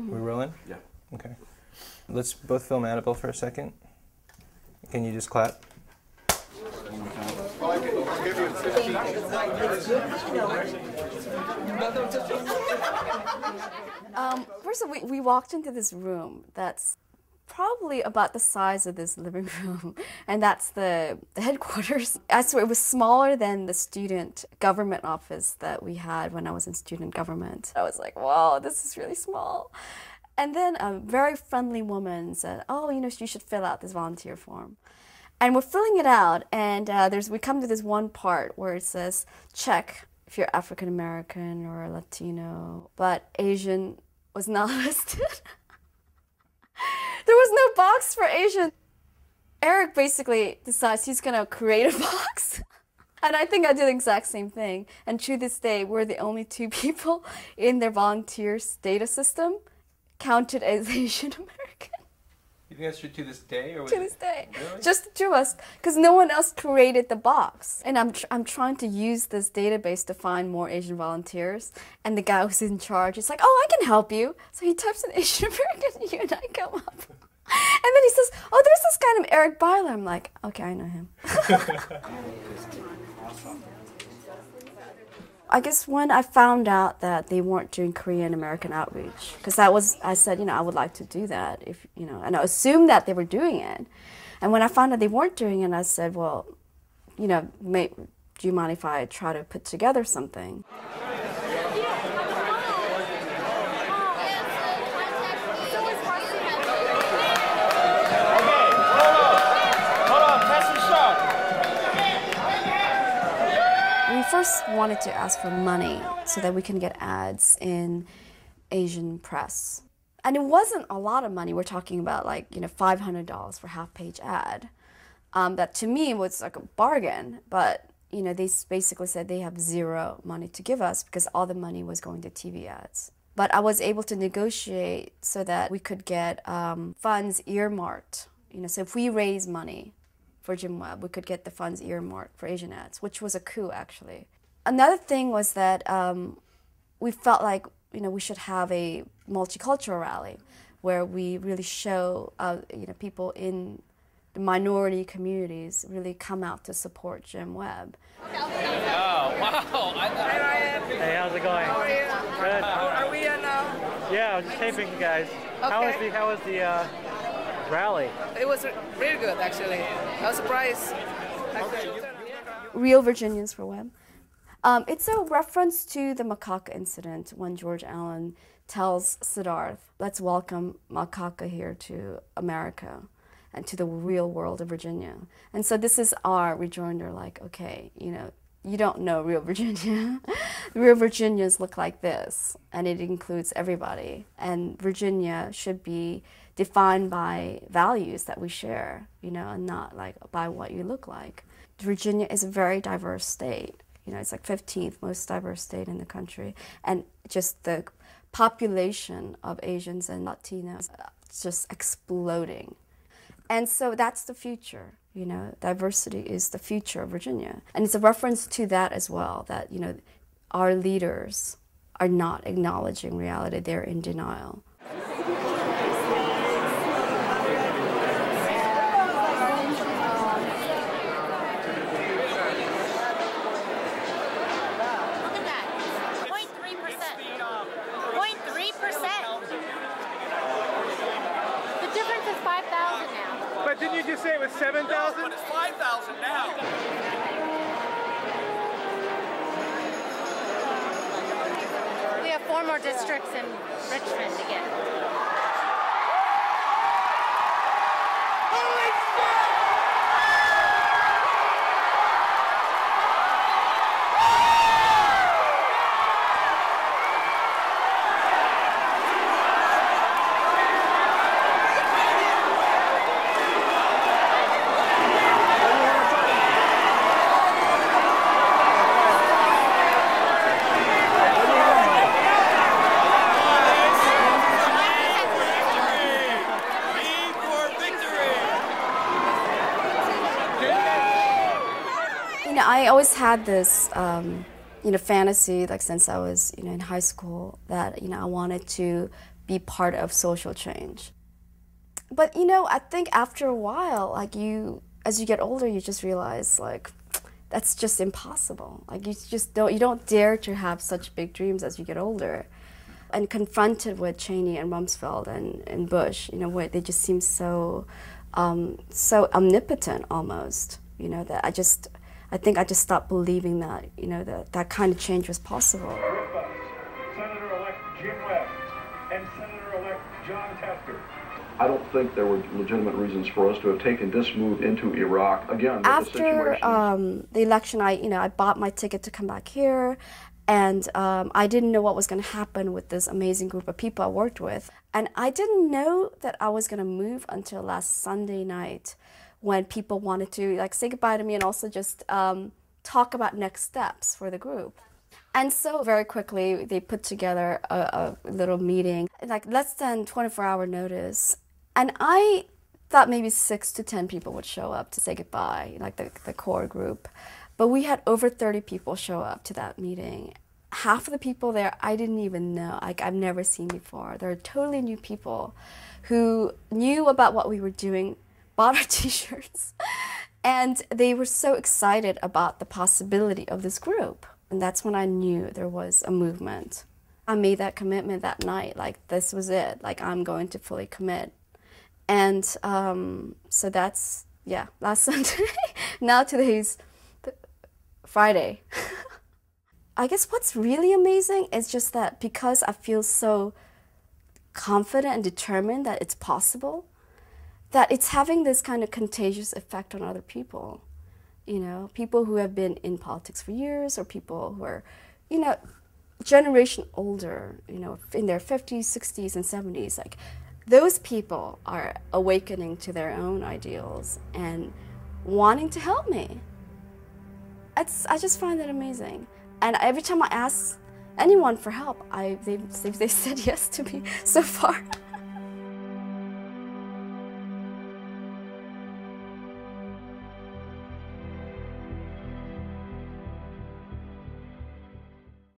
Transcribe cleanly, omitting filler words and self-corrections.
We're rolling? Yeah. Okay. Let's both film Annabelle for a second. Can you just clap? First of all, we walked into this room that's probably about the size of this living room, and that's the headquarters. I swear it was smaller than the student government office that we had when I was in student government. I was like, wow, this is really small. And then a very friendly woman said, oh, you know, you should fill out this volunteer form. And we're filling it out, and we come to this one part where it says, check if you're African American or Latino, but Asian was not listed. There was no box for Asian. Eric basically decides he's gonna create a box. And I think I did the exact same thing. And to this day, we're the only two people in their volunteers data system counted as Asian American. You think that's true to this day? Or To this day. Really? Just the two of us, because no one else created the box. And I'm trying to use this database to find more Asian volunteers. And the guy who's in charge is like, oh, I can help you. So he types in Asian American and you and I come up. And then he says, oh, there's this guy named Eric Byler. I'm like, okay, I know him. I guess when I found out that they weren't doing Korean American outreach, because I said, you know, I would like to do that, if you know, and I assumed that they were doing it. And when I found out they weren't doing it, I said, well, you know, do you mind if I try to put together something? We first wanted to ask for money so that we can get ads in Asian press. And it wasn't a lot of money. We're talking about like, you know, $500 for half-page ad. That to me was like a bargain, but you know, they basically said they have zero money to give us because all the money was going to TV ads. But I was able to negotiate so that we could get funds earmarked. You know, so if we raise money for Jim Webb, we could get the funds earmarked for Asian ads, which was a coup, actually. Another thing was that we felt like, you know, we should have a multicultural rally where we really show, you know, people in the minority communities really come out to support Jim Webb. Oh, wow. Hey, how's it going? How are you? Good. Are we in? Yeah, I'm just taping you guys. Okay. How was the rally? It was really good, actually. I was surprised. Real Virginians for Webb. It's a reference to the macaque incident when George Allen tells Siddharth, let's welcome macaque here to America and to the real world of Virginia. And so this is our rejoinder, like, okay, you know, you don't know real Virginia. Real Virginians look like this, and it includes everybody. And Virginia should be defined by values that we share, you know, and not like by what you look like. Virginia is a very diverse state. You know, it's like 15th most diverse state in the country. And just the population of Asians and Latinos is just exploding. And so that's the future, you know, diversity is the future of Virginia. And it's a reference to that as well, that, you know, our leaders are not acknowledging reality, they're in denial. But didn't you just say it was 7,000? But it's 5,000 now. We have 4 more districts in Richmond to get. Holy shit! I always had this, you know, fantasy, like since I was, you know, in high school, that, you know, I wanted to be part of social change. But you know, I think after a while, like as you get older, you just realize like that's just impossible. Like you don't dare to have such big dreams as you get older. And confronted with Cheney and Rumsfeld and Bush, you know, where they just seem so omnipotent almost, you know, that I think I just stopped believing that, you know, that kind of change was possible. Senator-elect Jim Webb and Senator-elect John Tester. I don't think there were legitimate reasons for us to have taken this move into Iraq. Again, after the election, I bought my ticket to come back here. And I didn't know what was going to happen with this amazing group of people I worked with. And I didn't know that I was going to move until last Sunday night when people wanted to like say goodbye to me and also just talk about next steps for the group. And so very quickly they put together a little meeting, like less than 24-hour notice. And I thought maybe 6 to 10 people would show up to say goodbye, like the core group. But we had over 30 people show up to that meeting. Half of the people there I didn't even know, like I've never seen before. They're totally new people who knew about what we were doing, bought our t-shirts, and they were so excited about the possibility of this group. And that's when I knew there was a movement. I made that commitment that night, like this was it, like I'm going to fully commit. And so that's, yeah, last Sunday. Now today's Friday. I guess what's really amazing is just that because I feel so confident and determined that it's possible, that it's having this kind of contagious effect on other people. You know, people who have been in politics for years or people who are, you know, generation older, you know, in their 50s, 60s, and 70s. Like, those people are awakening to their own ideals and wanting to help me. I just find that amazing. And every time I ask anyone for help, they said yes to me so far.